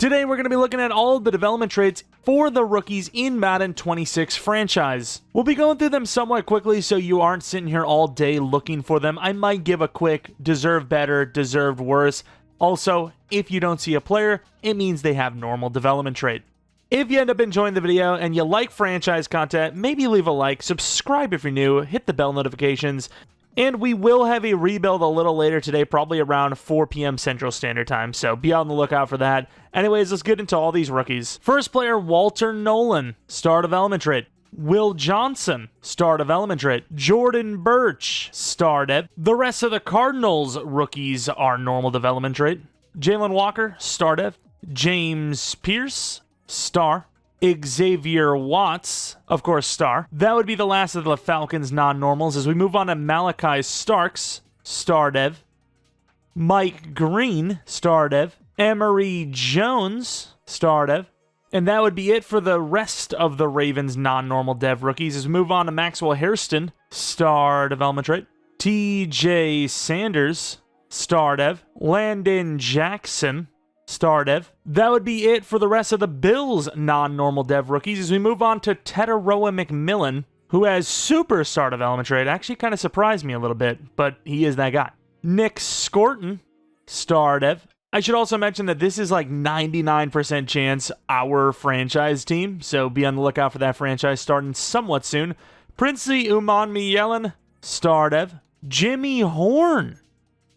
Today we're going to be looking at all of the development traits for the rookies in Madden 26 franchise. We'll be going through them somewhat quickly so you aren't sitting here all day looking for them. I might give a quick deserve better, deserved worse. Also, if you don't see a player, it means they have normal development trait. If you end up enjoying the video and you like franchise content, maybe leave a like, subscribe if you're new, hit the bell notifications, and we will have a rebuild a little later today, probably around 4 p.m. Central Standard Time, so be on the lookout for that. Anyways, let's get into all these rookies. First player, Walter Nolan, star development trait. Will Johnson, star development trait. Jordan Birch, star dev. The rest of the Cardinals rookies are normal development trait. Jalen Walker, star dev. James Pierce, star. Xavier Watts, of course, star. That would be the last of the Falcons non-normals as we move on to Malachi Starks, star dev. Mike Green, star dev. Emory Jones, star dev. And that would be it for the rest of the Ravens non-normal dev rookies as we move on to Maxwell Hairston, star development trait. TJ Sanders, star dev. Landon Jackson, star dev. That would be it for the rest of the Bills non-normal dev rookies as we move on to Jeromepkr, who has superstar development trait. Actually kind of surprised me a little bit, but he is that guy. Nick Scorton, star dev. I should also mention that this is like 99% chance our franchise team, so be on the lookout for that franchise starting somewhat soon. Princey Umanmielen, star dev. Jimmy Horn,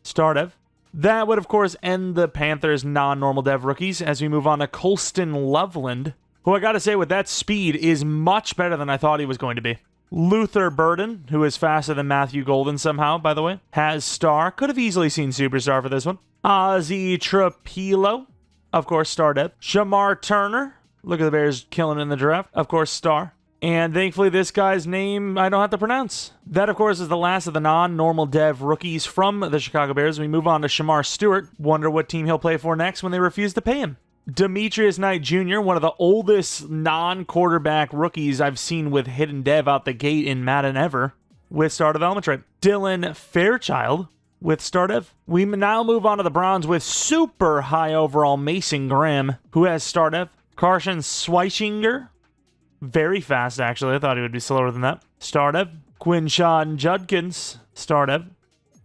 star dev. That would, of course, end the Panthers' non-normal dev rookies as we move on to Colston Loveland, who I gotta say, with that speed, is much better than I thought he was going to be. Luther Burden, who is faster than Matthew Golden somehow, by the way, has star. Could have easily seen superstar for this one. Ozzy Trapilo, of course, star dev. Shamar Turner, look at the Bears killing in the draft, of course, star. And thankfully, this guy's name I don't have to pronounce. That, of course, is the last of the non-normal dev rookies from the Chicago Bears. We move on to Shamar Stewart. Wonder what team he'll play for next when they refuse to pay him. Demetrius Knight Jr., one of the oldest non-quarterback rookies I've seen with hidden dev out the gate in Madden ever, with star development trait. Dylan Fairchild with star dev. We now move on to the Browns with super high overall Mason Graham, who has star dev. Carson Schweichinger, very fast, actually. I thought he would be slower than that. Star dev. Quinshawn Judkins, star dev.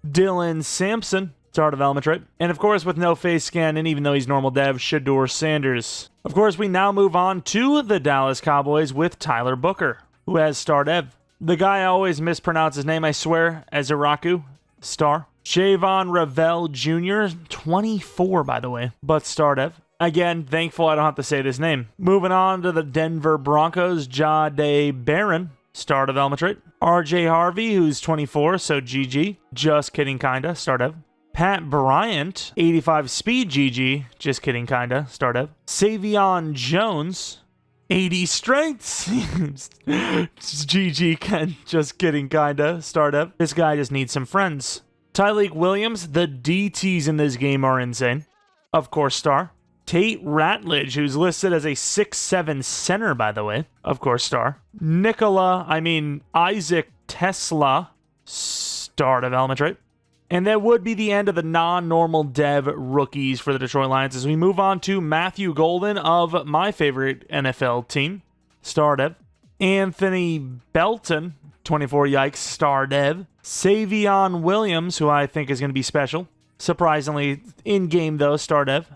Dylan Sampson, star development trait. And of course, with no face scan, and even though he's normal dev, Shador Sanders. Of course, we now move on to the Dallas Cowboys with Tyler Booker, who has star dev. The guy I always mispronounce his name, I swear, Aziraku, star. Shavon Ravel Jr., 24, by the way, but star dev. Again, thankful I don't have to say this name. Moving on to the Denver Broncos, Jahdae Barron, star development trait. RJ Harvey, who's 24, so GG. Just kidding, kinda, star dev. Pat Bryant, 85 speed, GG. Just kidding, kinda, star dev. Savion Jones, 80 strengths. GG, just kidding, kinda, star dev. This guy just needs some friends. Tyleik Williams, the DTs in this game are insane. Of course, star. Tate Ratledge, who's listed as a 6'7 center, by the way. Of course, star. Isaac Tesla, star development trait. And that would be the end of the non-normal dev rookies for the Detroit Lions as we move on to Matthew Golden of my favorite NFL team, star dev. Anthony Belton, 24, yikes, star dev. Savion Williams, who I think is going to be special. Surprisingly, in-game though, star dev.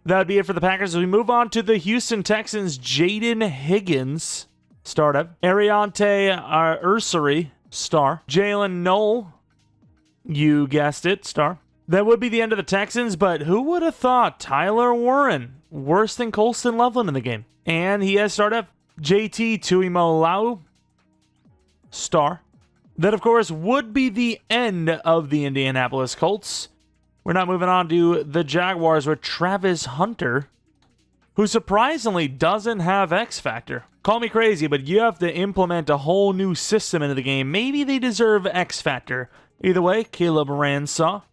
That would be it for the Packers as we move on to the Houston Texans. Jaden Higgins, star dev. Ariante Ursary, star. Jalen Knoll, you guessed it, star. That would be the end of the Texans, but who would have thought Tyler Warren, worse than Colston Loveland in the game? And he has star dev. JT Tuimoloau, star. That, of course, would be the end of the Indianapolis Colts. We're now moving on to the Jaguars with Travis Hunter, who surprisingly doesn't have X Factor. Call me crazy, but you have to implement a whole new system into the game. Maybe they deserve X Factor. Either way, Caleb Ransaw,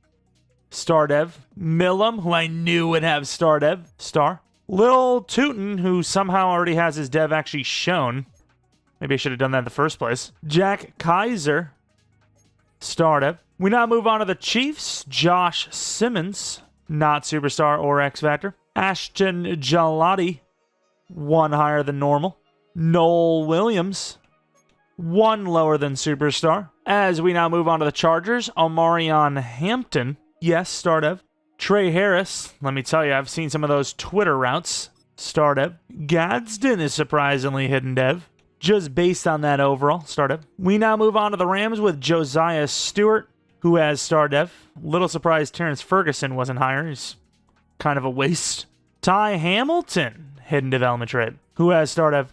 star dev. Millum, who I knew would have star dev, star. Lil Tootin, who somehow already has his dev actually shown. Maybe I should have done that in the first place. Jack Kaiser, star dev. We now move on to the Chiefs. Josh Simmons, not Superstar or X Factor. Ashton Jalati, 1 higher than normal. Noel Williams, 1 lower than superstar. As we now move on to the Chargers, Omarion Hampton, yes, star dev. Trey Harris, let me tell you, I've seen some of those Twitter routes. Star dev. Gadsden is surprisingly hidden dev, just based on that overall. Star dev. We now move on to the Rams with Josiah Stewart, who has star dev. Little surprised Terrence Ferguson wasn't higher. He's kind of a waste. Ty Hamilton, hidden development trade, who has star dev.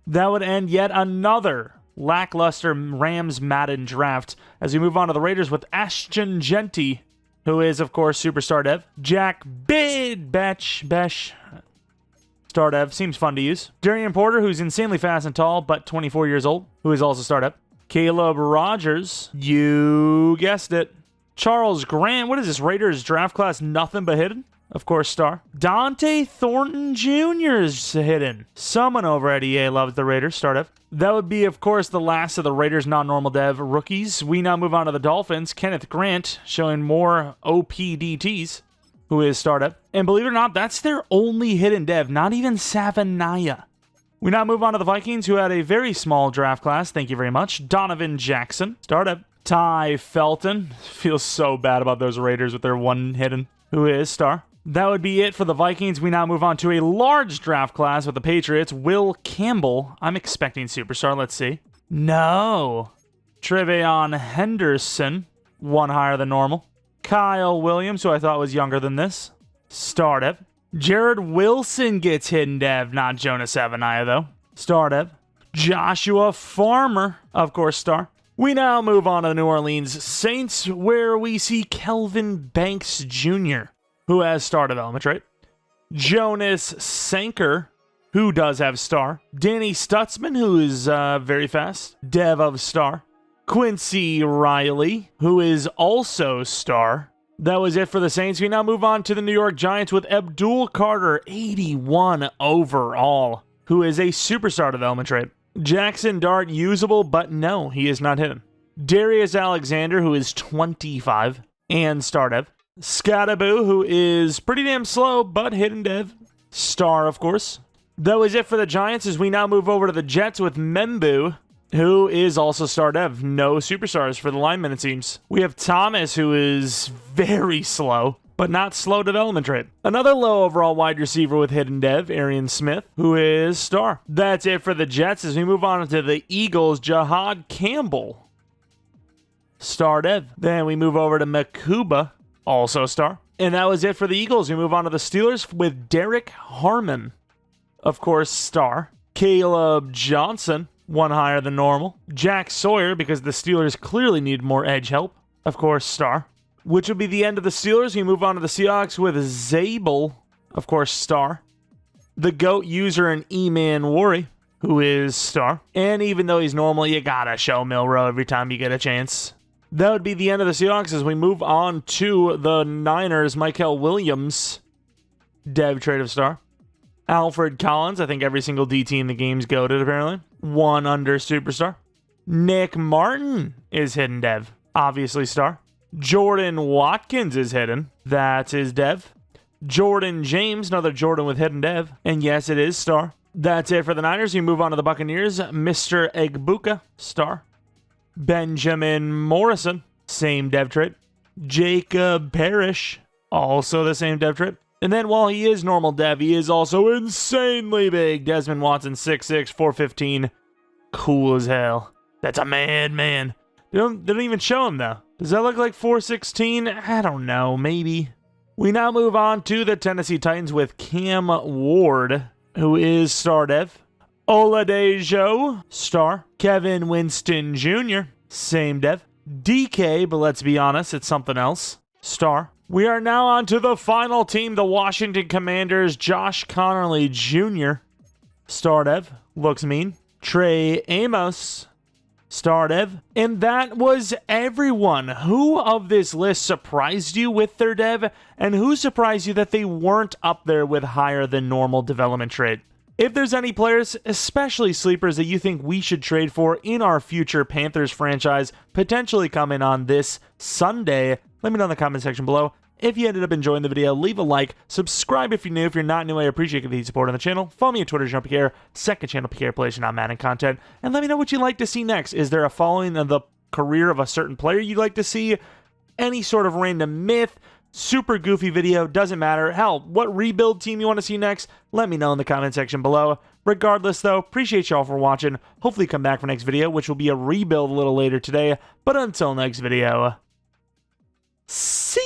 That would end yet another lackluster Rams Madden draft as we move on to the Raiders with Ashton Genty, who is, of course, superstar dev. Jack Besh, star dev, seems fun to use. Darian Porter, who's insanely fast and tall, but 24 years old, who is also star dev. Caleb Rogers, you guessed it. Charles Grant, what is this, Raiders draft class, nothing but hidden? Of course, star. Dante Thornton Jr. is hidden. Someone over at EA loves the Raiders, star dev. That would be, of course, the last of the Raiders non-normal dev rookies. We now move on to the Dolphins. Kenneth Grant, showing more OPDTs, who is star dev. And believe it or not, that's their only hidden dev, not even Savanaya. We now move on to the Vikings, who had a very small draft class. Thank you very much. Donovan Jackson, star dev. Ty Felton, feels so bad about those Raiders with their 1 hidden, who is star. That would be it for the Vikings. We now move on to a large draft class with the Patriots. Will Campbell. I'm expecting superstar. Let's see. No. Trevion Henderson. 1 higher than normal. Kyle Williams, who I thought was younger than this. Star dev. Jared Wilson gets hidden dev. Not Jonas Avenaya, though. Star dev. Joshua Farmer. Of course, star. We now move on to the New Orleans Saints, where we see Kelvin Banks Jr., who has star development trait. Jonas Sanker, who does have star. Danny Stutzman, who is very fast. Dev of star. Quincy Riley, who is also star. That was it for the Saints. We now move on to the New York Giants with Abdul Carter, 81 overall, who is a superstar development trait. Jackson Dart, usable, but no, he is not hidden. Darius Alexander, who is 25 and star dev. Scattaboo, who is pretty damn slow, but hidden dev. Star, of course. That was it for the Giants as we now move over to the Jets with Membu, who is also star dev. No superstars for the linemen, it seems. We have Thomas, who is very slow, but not slow development trait. Another low overall wide receiver with hidden dev, Arian Smith, who is star. That's it for the Jets as we move on to the Eagles, Jahad Campbell. Star dev. Then we move over to Makuba, also star. And that was it for the Eagles. We move on to the Steelers with Derek Harmon. Of course, star. Caleb Johnson, 1 higher than normal. Jack Sawyer, because the Steelers clearly need more edge help. Of course, star. Which will be the end of the Steelers. We move on to the Seahawks with Zabel. Of course, star. The GOAT user and E-Man Worry, who is star. And even though he's normal, you gotta show Milrow every time you get a chance. That would be the end of the Seahawks as we move on to the Niners. Michael Williams, dev trade of star. Alfred Collins, I think every single DT in the game's goated apparently. 1 under superstar. Nick Martin is hidden dev, obviously star. Jordan Watkins is hidden, that's his dev. Jordan James, another Jordan with hidden dev, and yes, it is star. That's it for the Niners. We move on to the Buccaneers. Mr. Egbuka, star. Benjamin Morrison, same dev trait. Jacob Parrish, also the same dev trait. And then while he is normal dev, he is also insanely big. Desmond Watson, 6'6", 415. Cool as hell. That's a madman. They don't even show him, though. Does that look like 416? I don't know. Maybe. We now move on to the Tennessee Titans with Cam Ward, who is star dev. Oladejo, star. Kevin Winston Jr., same dev. DK, but let's be honest, it's something else. Star. We are now on to the final team, the Washington Commanders. Josh Connerly Jr., star dev. Looks mean. Trey Amos, star dev. And that was everyone. Who of this list surprised you with their dev? And who surprised you that they weren't up there with higher than normal development trade? If there's any players, especially sleepers, that you think we should trade for in our future Panthers franchise, potentially coming on this Sunday, let me know in the comment section below. If you ended up enjoying the video, leave a like, subscribe if you're new. If you're not new, I appreciate the support on the channel. Follow me on Twitter, Jeromepkr, second channel PK Plays not Madden content, and let me know what you'd like to see next. Is there a following of the career of a certain player you'd like to see? Any sort of random myth, super goofy video, doesn't matter. Hell, what rebuild team you want to see next? Let me know in the comment section below. Regardless though, appreciate y'all for watching. Hopefully come back for next video, which will be a rebuild a little later today. But until next video, see